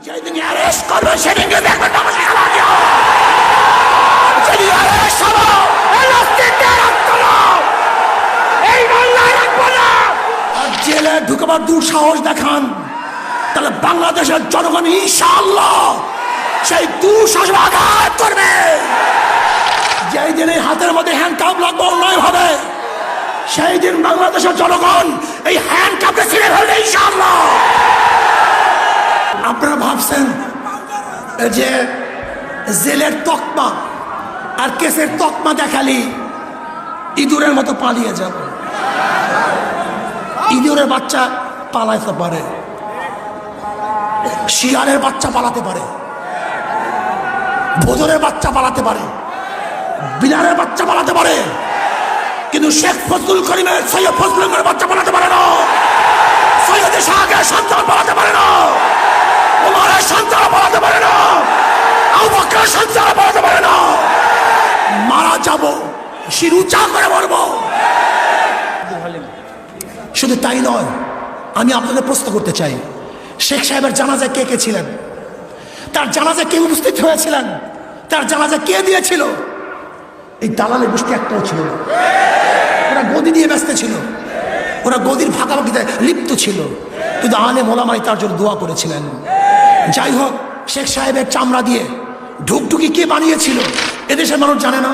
যেদিন অ্যারেস্ট করবে সেদিনকে দেখবেন তামাশা খেলা দিও। যেদিন অ্যারেস্ট হলো এই অস্তিত্বে রক্ত এই বাংলায় রাখবো না। আর জেলে ঢুকবার দুঃসাহস দেখান তাহলে বাংলাদেশের জনগণ ইনশাআল্লাহ সেই দুঃসাহস আঘাত করবে। যেই দিন এই হাতের মধ্যে হ্যান্ডকাপ লাগবে অন্যায় হবে সেই দিন বাংলাদেশের জনগণ এই হ্যান্ডকাপকে ছিঁড়ে ফেলবে ইনশাআল্লাহ। আপনারা ভাবছেন যে জেলের তকমা আর কেসের তকমা দেখালি ইঁদুরের মতো পালিয়ে যাবে। ইঁদুরের বাচ্চা পালাইতে পারে, শিয়ালের বাচ্চা পালাতে পারে, ভোজরের বাচ্চা পালাতে পারে, বিড়ালের বাচ্চা পালাতে পারে, কিন্তু শেখ ফজলুল করিমের সৈয়দ ফজলুলের বাচ্চা পালাতে পারে না। সৈয়দ শাহের সন্তান পালাতে পারে না, ওমরের সন্তান পালাতে পারে না, আবু বকরের সন্তান পালাতে পারে না। মারা যাব, শির উঁচা করে মরবো। শুধু তাই নয়, আমি আপনাদের প্রশ্ন করতে চাই, শেখ সাহেবের জানাজায় কে কে ছিলেন? তার জানাজায় কে উপস্থিত হয়েছিলেন? তার জানাজা কে দিয়েছিল? এই দালালের গোষ্ঠী একটাও ছিল না। ওরা গদি দিয়ে ব্যস্ত ছিল, ওরা গদির ভাগাভাগিতে লিপ্ত ছিল, কিন্তু আলেম ওলামাই তার জন্য দোয়া করেছিলেন। যাই হোক, শেখ সাহেবের চামড়া দিয়ে ঢুকঢুকি কে বানিয়েছিল এদেশের মানুষ জানে না।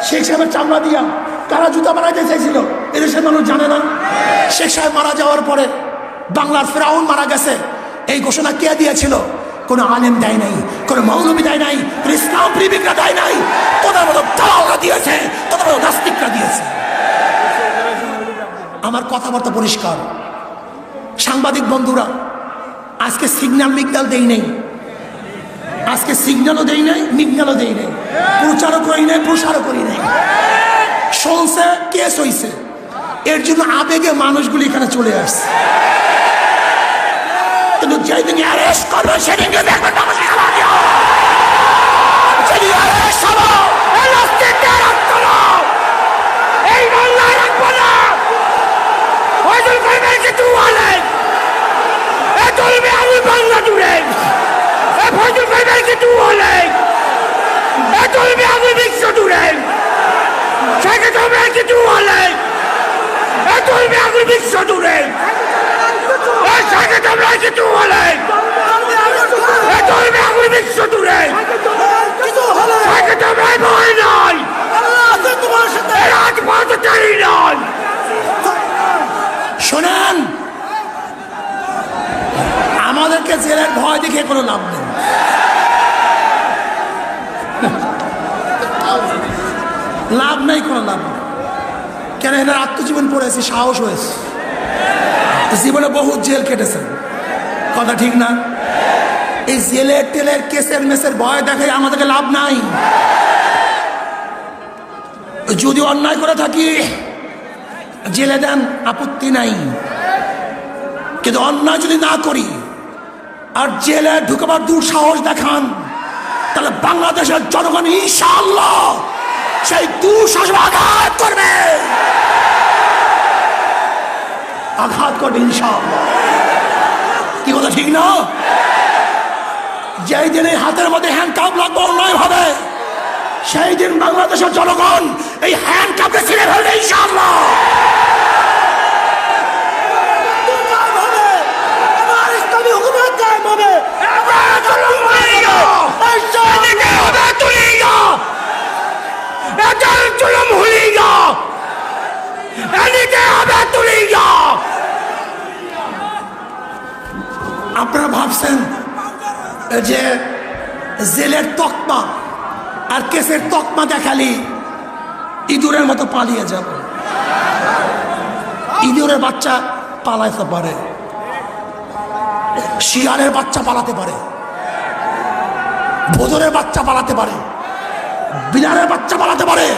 শেখ সাহেবের চামড়া দিয়া কারা জুতা বানাইতে চাইছিল এদেশের মানুষ জানে না। শেখ সাহেব মারা যাওয়ার পরে বাংলার ফেরাউন মারা গেছে এই ঘোষণা কে দিয়েছিল? কোনো আলেম দেয় নাই, কোনো মৌলবী দেয় নাই, কোনো ইসলাম প্রেমিকরা দেয় নাই, তোদের মতো দালালরা দিয়েছে, তোদের মতো নাস্তিকরা দিয়েছে। আমার কথাবার্তা পরিষ্কার। সাংবাদিক বন্ধুরা, আজকে সিগন্যাল মিগনাল দেই নেই, আজকে সিগন্যালও দেই নাই, মিগনালও দেই নাই, প্রচারও করি নাই, প্রসারও করি নাই। শুনছে, কেস হইছে, এর জন্য আবেগে মানুষগুলি এখানে চলে আসছে। কিন্তু যেদিন অ্যারেস্ট করবে সেদিনকে দেখবেন তামাশা খেলা দিও। যেদিন অ্যারেস্ট হলো এই অস্তিত্বে রক্ত এই বাংলায় রাখবো না। ফজলুল করিমের কিছু বলে এ চলবে আমি বাংলা জুড়ে। এ ফজলুল করিমের কিছু বলে এ চলবে আমি বিশ্ব জুড়ে। শেখ সাহেবের কিছু বলে এ চলবে আমি বিশ্ব জুড়ে। শেখ সাহেবের কিছু বলে এ চলবে আমি বিশ্ব জুড়ে। শেখ সাহেবের ভয় নাই, রাজপথ চাই নয়। শোনেন, আমাদেরকে জেলের ভয় দেখে কোনো লাভ নেই। লাভ নেই, কোনো লাভ নেই। কেন? এরা আত্মজীবন পড়েছে, সাহস হয়েছে, জীবনে বহু জেল কেটেছেন, কথা ঠিক না? এই জেলের টেলের কেসের মেসের ভয় দেখে আমাদেরকে লাভ নাই। যদি অন্যায় করে থাকি জেলে দেন, আপত্তি নাই, কিন্তু অন্যায় যদি না করি আর জেলে ঢুকবার দুঃসাহস দেখান তাহলে বাংলাদেশের জনগণ ইনশাআল্লাহ সেই দুঃসাহস আঘাত করবে, আঘাত করবে ইনশাআল্লাহ। কি কথা ঠিক না? যেই দিন এই হাতের মধ্যে হ্যান্ডকাপ লাগবে অন্যায় হবে সেই দিন বাংলাদেশের জনগণ এই হ্যান্ডকাপকে ছিঁড়ে ফেলবে ইনশাআল্লাহ। আপনারা ভাবছেন যে জেলের তকমা আর কেসের তকমা দেখালি ইঁদুরের মতো পালিয়ে যাবে। ইঁদুরের বাচ্চা পালাইতে পারে, শিয়ালের বাচ্চা পালাতে পারে, ভোজরের বাচ্চা পালাতে পারে, বিড়ালের বাচ্চা পালাতে পারে,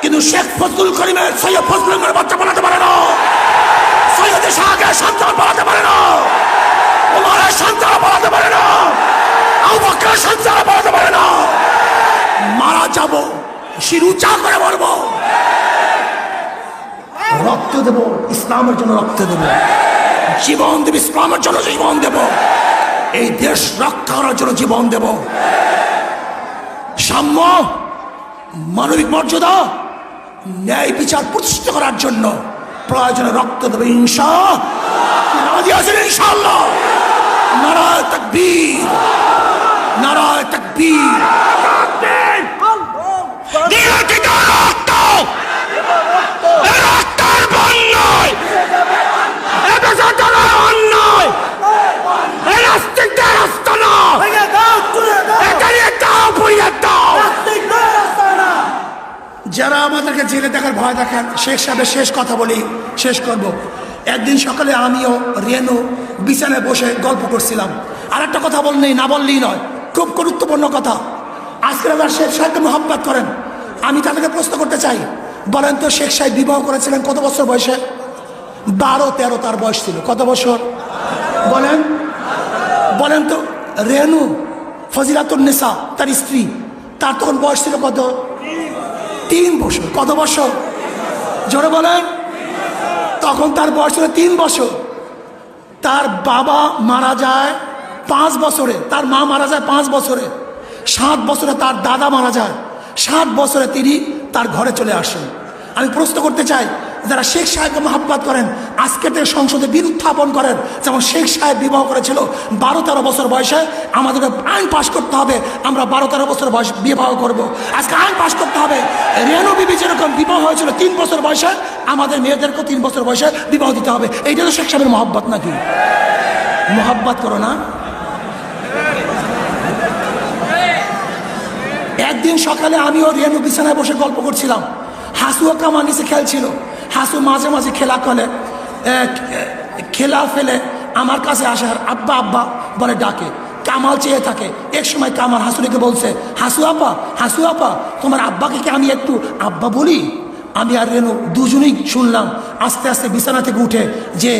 কিন্তু শেখ ফজলুল করিমের সৈয়দ ফজলুলের বাচ্চা পালাতে পারে না। সৈয়দ শাহের সন্তান পালাতে পারে না, ওমরের সন্তান পালাতে পারে না, আবু বকরের সন্তান পালাতে পারে না। মারা যাব, শির উঁচা করে মরবো। রক্ত দেব, ইসলামের জন্য রক্ত দেব, জীবন দেব, ইসলামের জন্য জীবন দেব। এই দেশ রক্ষা করার জন্য জীবন দেব। সাম্য, মানবিক মর্যাদা, ন্যায় বিচার প্রতিষ্ঠা করার জন্য প্রয়োজনে রক্ত দেবে ইনশাআল্লাহ। নারায়ে তাকবীর, নারায়ে তাকবীর। যারা আমাদেরকে জেলে দেখার ভয় দেখান, শেখ সাহেবের শেষ কথা বলি, শেষ করব। একদিন সকালে আমিও রেনু বিছানায় বসে গল্প করছিলাম। আর একটা কথা বললেই না বললেই নয়, খুব গুরুত্বপূর্ণ কথা। আজকে আপনারা শেখ সাহেবকে মোহাব্বত করেন, আমি তাদেরকে প্রশ্ন করতে চাই, বলেন তো শেখ সাহেব বিবাহ করেছিলেন কত বছর বয়সে? 12-13 তার বয়স ছিল। কত বছর বলেন? বলেন তো। রেনু ফজিলাতুন্নেসা তার স্ত্রী, তার তখন বয়স ছিল কত? 3 বছর। কত বছর? জোরে বলেন। তখন তার বয়স ছিল 3 বছর। তার বাবা মারা যায় 5 বছরে, তার মা মারা যায় 5 বছরে। 7 বছরে তার দাদা মারা যায়। 7 বছরে তিনি তার ঘরে চলে আসেন। আমি প্রশ্ন করতে চাই, যারা শেখ সাহেবকে মোহাব্বত করেন, আজকে থেকে সংসদে বিল উত্থাপন করেন, যেমন শেখ সাহেব বিবাহ করেছিল 12-13 বছর বয়সে। আমাদেরকে আইন পাশ করতে হবে, আমরা 12-13 বছর বয়স বিবাহ করব। আজকে আইন পাশ করতে হবে, রেনু বিবি যেরকম বিবাহ হয়েছিল 3 বছর বয়সে, আমাদের মেয়েদেরকেও 3 বছর বয়সে বিবাহ দিতে হবে। এইটা তো শেখ সাহেবের মোহাব্বত নাকি? মোহাব্বত করো না? একদিন সকালে আমিও রেনু বিছানায় বসে গল্প করছিলাম। হাসুও কামা নিচে খেলছিল। হাসু মাঝে মাঝে খেলা ফেলে আমার কাছে আসে, আর আব্বা আব্বা বলে ডাকে। কামাল চেয়ে থাকে। এক সময় কামাল হাসুরিকে বলছে, হাসু আপা, তোমার আব্বাকে কি আমি একটু আব্বা বলি? আমি আর রেনু দুজনেই শুনলাম। আস্তে আস্তে বিছানা থেকে উঠে যে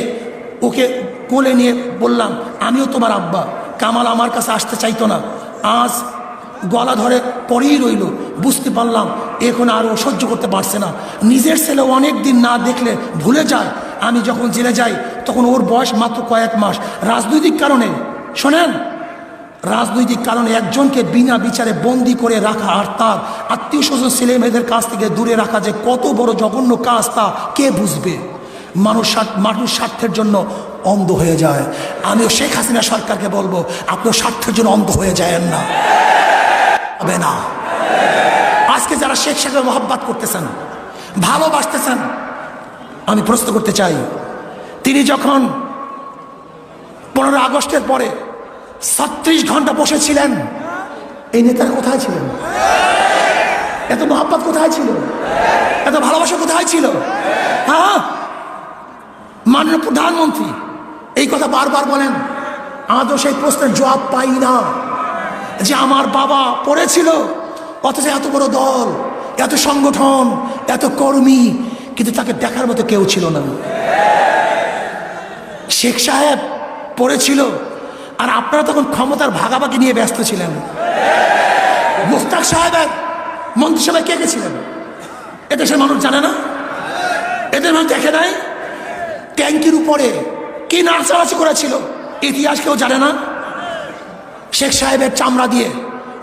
ওকে কোলে নিয়ে বললাম, আমিও তোমার আব্বা। কামাল আমার কাছে আসতে চাইতো না, আজ গলা ধরে পড়েই রইল। বুঝতে পারলাম এখন আর ও সহ্য করতে পারছে না। নিজের ছেলে অনেক দিন না দেখলে ভুলে যায়। আমি যখন জেলে যাই তখন ওর বয়স মাত্র কয়েক মাস। রাজনৈতিক কারণে, শোনেন, রাজনৈতিক কারণে একজনকে বিনা বিচারে বন্দি করে রাখা আর তার আত্মীয় স্বজন ছেলে মেয়েদের কাছ থেকে দূরে রাখা যে কত বড় জঘন্য কাজ, তা কে বুঝবে? মানুষ স্বার্থের জন্য অন্ধ হয়ে যায়। আমিও শেখ হাসিনা সরকারকে বলবো, আপনিও স্বার্থের জন্য অন্ধ হয়ে যায়েন না। হবে না। আজকে যারা শেখ সাহেবের মোহাব্বত করতেছেন, ভালোবাসতেছেন, আমি প্রশ্ন করতে চাই, তিনি যখন 15 আগস্টের পরে 36 ঘন্টা বসেছিলেন, এই নেতারা কোথায় ছিলেন? এত মোহাব্বত কোথায় ছিল? এত ভালোবাসা কোথায় ছিল? হ্যাঁ, মাননীয় প্রধানমন্ত্রী এই কথা বারবার বলেন। আজও সেই প্রশ্নের জবাব পাই না যে আমার বাবা পড়েছিল, অথচ এত বড় দল, এত সংগঠন, এত কর্মী, কিন্তু তাকে দেখার মতো কেউ ছিল না। শেখ সাহেব পড়েছিল, আর আপনারা তখন ক্ষমতার ভাগাভাগি নিয়ে ব্যস্ত ছিলেন। মুস্তাক সাহেবের মন্ত্রিসভায় কে কে ছিলেন এদেশের মানুষ জানে না? এদের মানুষ দেখে নাই? ট্যাঙ্কির উপরে কি নাচানাচি করেছিল ইতিহাস কেউ জানে না? শেখ সাহেবের চামড়া দিয়ে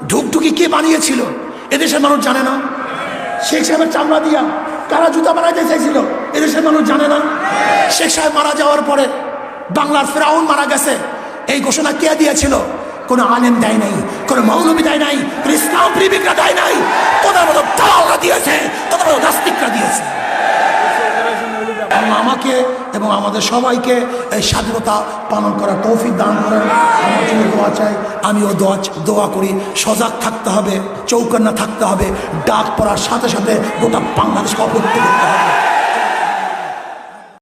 ঢুকঢুকি কে বানিয়েছিল এদেশের মানুষ জানে না? শেখ সাহেবের চামড়া দিয়া কারা জুতা বানাইতে চাইছিল এদেশের মানুষ জানে না? শেখ সাহেব মারা যাওয়ার পরে বাংলার ফেরাউন মারা গেছে, এই ঘোষণা কে দিয়েছিল? কোন আলেম দেয় নাই, কোন মৌলবী দেয় নাই, কোন ইসলাম প্রেমিকরা দেয় নাই, তোদের মতো দালালরা দিয়েছে, তোদের মতো নাস্তিকরা দিয়েছে। আমাকে এবং আমাদের সবাইকে এই স্বাধীনতা পালন করার তৌফিক দান করেন। আমার জন্য দোয়া চাই, আমিও দোয়া করি। সজাগ থাকতে হবে, চৌকান্না থাকতে হবে। ডাক পড়ার সাথে সাথে গোটা বাংলাদেশকে অবরুদ্ধ করতে হবে।